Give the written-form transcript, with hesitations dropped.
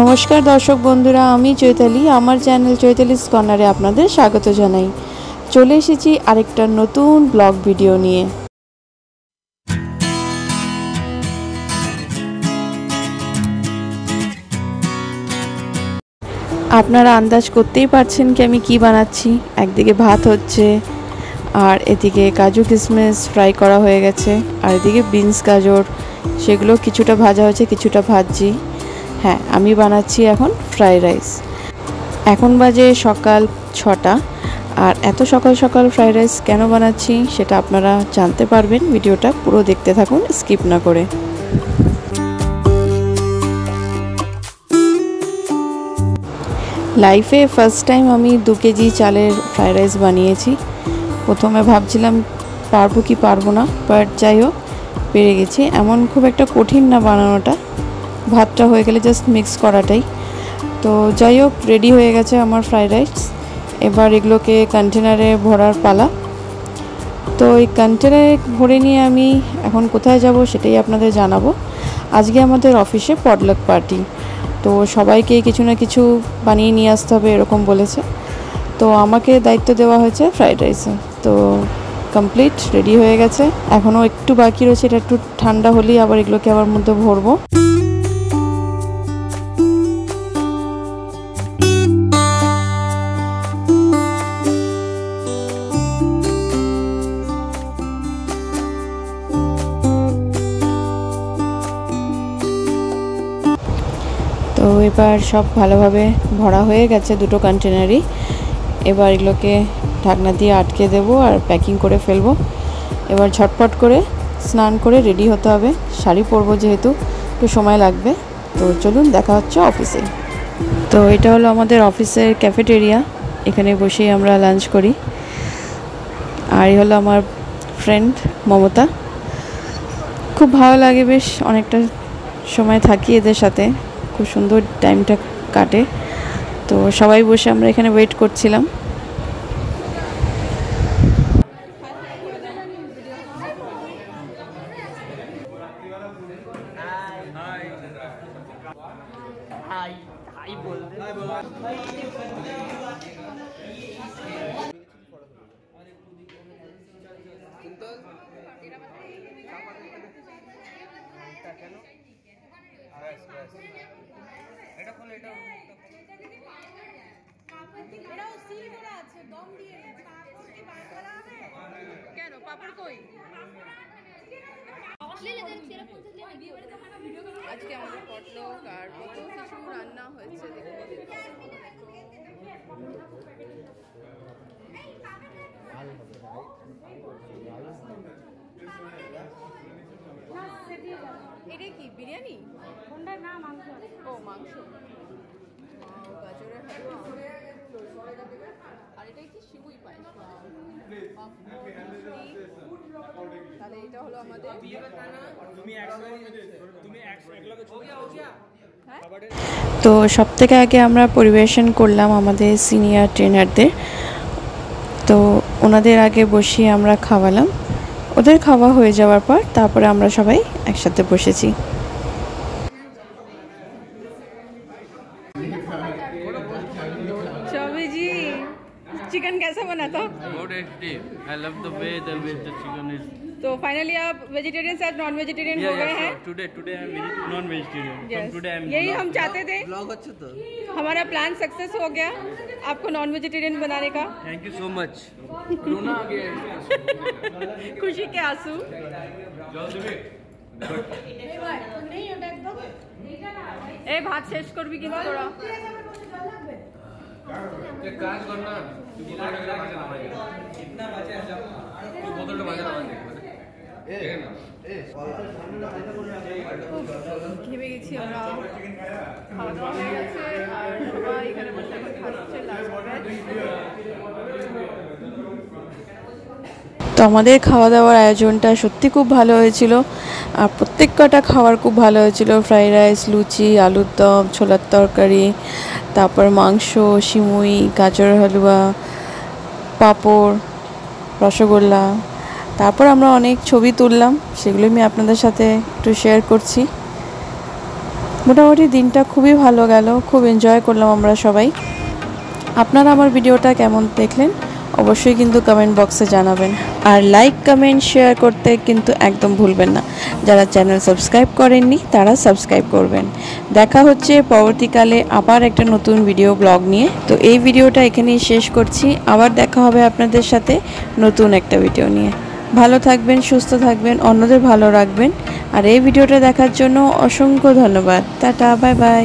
নমস্কার দর্শক বন্ধুরা, আমি চৈতালি। আমার চ্যানেল চৈতালিস কর্নারে আপনাদের স্বাগত জানাই। চলে এসেছি আরেকটা নতুন ব্লগ ভিডিও নিয়ে। আপনারা আন্দাজ করতেই পারছেন কি আমি কি বানাচ্ছি। একদিকে ভাত হচ্ছে, আর এদিকে কাজু কিশমিশ ফ্রাই করা হয়ে গেছে, আর এদিকে বিনস গাজর, সেগুলো কিছুটা ভাজা হয়েছে, কিছুটা ভাজছি। হ্যাঁ, আমি বানাচ্ছি এখন ফ্রাইড রাইস। এখন বাজে সকাল 6টা, আর এত সকাল সকাল ফ্রাইড রাইস কেন বানাচ্ছি সেটা আপনারা জানতে পারবেন। ভিডিওটা পুরো দেখতে থাকুন, স্কিপ না করে। লাইফে ফার্স্ট টাইম আমি 2 কেজি চালের ফ্রাইড রাইস বানিয়েছি। প্রথমে ভাবছিলাম পারবো কি পারবো না, বাট যাই হোক পেরে গেছি। এমন খুব একটা কঠিন না বানানোটা, ভাতটা হয়ে গেলে জাস্ট মিক্স করাটাই। তো যাই হোক, রেডি হয়ে গেছে আমার ফ্রাইড রাইস। এবার এগুলোকে কন্টেনারে ভরার পালা। তো এই কন্টেনারে ভরে নিয়ে আমি এখন কোথায় যাব সেটাই আপনাদের জানাবো। আজকে আমাদের অফিসে পডলক পার্টি, তো সবাইকে কিছু না কিছু বানিয়ে নিয়ে আসতে হবে এরকম বলেছে। তো আমাকে দায়িত্ব দেওয়া হয়েছে ফ্রাইড রাইসে। তো কমপ্লিট রেডি হয়ে গেছে, এখনও একটু বাকি রয়েছে। এটা একটু ঠান্ডা হলেই আবার এগুলোকে আবার মধ্যে ভরবো। তো এবার সব ভালোভাবে ভরা হয়ে গেছে দুটো কন্টেনারই। এবার এগুলোকে ঢাকনা দিয়ে আটকে দেবো আর প্যাকিং করে ফেলবো। এবার ঝটপট করে স্নান করে রেডি হতে হবে। শাড়ি পরবো যেহেতু একটু সময় লাগবে। তো চলুন, দেখা হচ্ছে অফিসে। তো এটা হলো আমাদের অফিসের ক্যাফেটেরিয়া, এখানে বসেই আমরা লাঞ্চ করি। আর এই হলো আমার ফ্রেন্ড মমতা। খুব ভালো লাগে, বেশ অনেকটা সময় থাকি এদের সাথে, খুব সুন্দর টাইমটা কাটে। তো সবাই বসে আমরা এখানে ওয়েট করছিলাম। কেন পাপড় কই? আজকে আমাদের পটলক আর কত কিছু রান্না হয়েছে। এটা কি বিরিয়ানি? কোনটা? না, মাংস। ও মাংস, গাজরের হালুয়া, আর এটা কি শিবুই পায়েস। তাহলে এটা হলো আমাদের। তো সব থেকে আগে আমরা পরিবেশন করলাম আমাদের সিনিয়র ট্রেনারদের। তো ওনাদের আগে বসিয়ে আমরা খাওয়ালাম। ওদের খাওয়া হয়ে যাওয়ার পর তারপরে আমরা সবাই একসাথে বসেছি। जी चिकन कैसा बना था? बहुत tasty. I love the way the chicken is. तो फाइनली आप वेजिटेरियन से नॉन वेजिटेरियन हो गए हैं। Today I am non vegetarian. Yes. Today I am. यही हम चाहते थे। Vlog अच्छा था। हमारा प्लान सक्सेस हो गया आपको नॉन वेजिटेरियन बनाने का। Thank you so much. रोना आ गया है। खुशी के आंसू। ए भात शेष করবি কিন্তু তোরা। एक काज करना, तू बोतलটা বাজে না ভাই। कितना बचे है जब तू बोतलটা বাজে না ভাই। ঘেমে গেছি আমরা, খাওয়া দাওয়া হয়ে গেছে আর সবাই এখানে বসে এখন খাচ্ছে লাস্ট ব্যাচ। তো আমাদের খাওয়া দাওয়ার আয়োজনটা সত্যি খুব ভালো হয়েছিল, আর প্রত্যেক কটা খাবার খুব ভালো হয়েছিল। ফ্রাইড রাইস, লুচি, আলুর দম, ছোলার তরকারি, তারপর মাংস, সিমুই, গাজরের হালুয়া, পাঁপড়, রসগোল্লা। তারপর আমরা অনেক ছবি তুললাম, সেগুলো আমি আপনাদের সাথে একটু শেয়ার করছি। মোটামুটি দিনটা খুবই ভালো গেল, খুব এনজয় করলাম আমরা সবাই। আপনারা আমার ভিডিওটা কেমন দেখলেন অবশ্যই কিন্তু কমেন্ট বক্সে জানাবেন, আর লাইক কমেন্ট শেয়ার করতে কিন্তু একদম ভুলবেন না। যারা চ্যানেল সাবস্ক্রাইব করেননি তারা সাবস্ক্রাইব করবেন। দেখা হচ্ছে পরবর্তীকালে আবার একটা নতুন ভিডিও ব্লগ নিয়ে। তো এই ভিডিওটা এখানেই শেষ করছি, আবার দেখা হবে আপনাদের সাথে নতুন একটা ভিডিও নিয়ে। ভালো থাকবেন, সুস্থ থাকবেন, অন্যদের ভালো রাখবেন। আর এই ভিডিওটা দেখার জন্য অসংখ্য ধন্যবাদ। Tata, bye bye.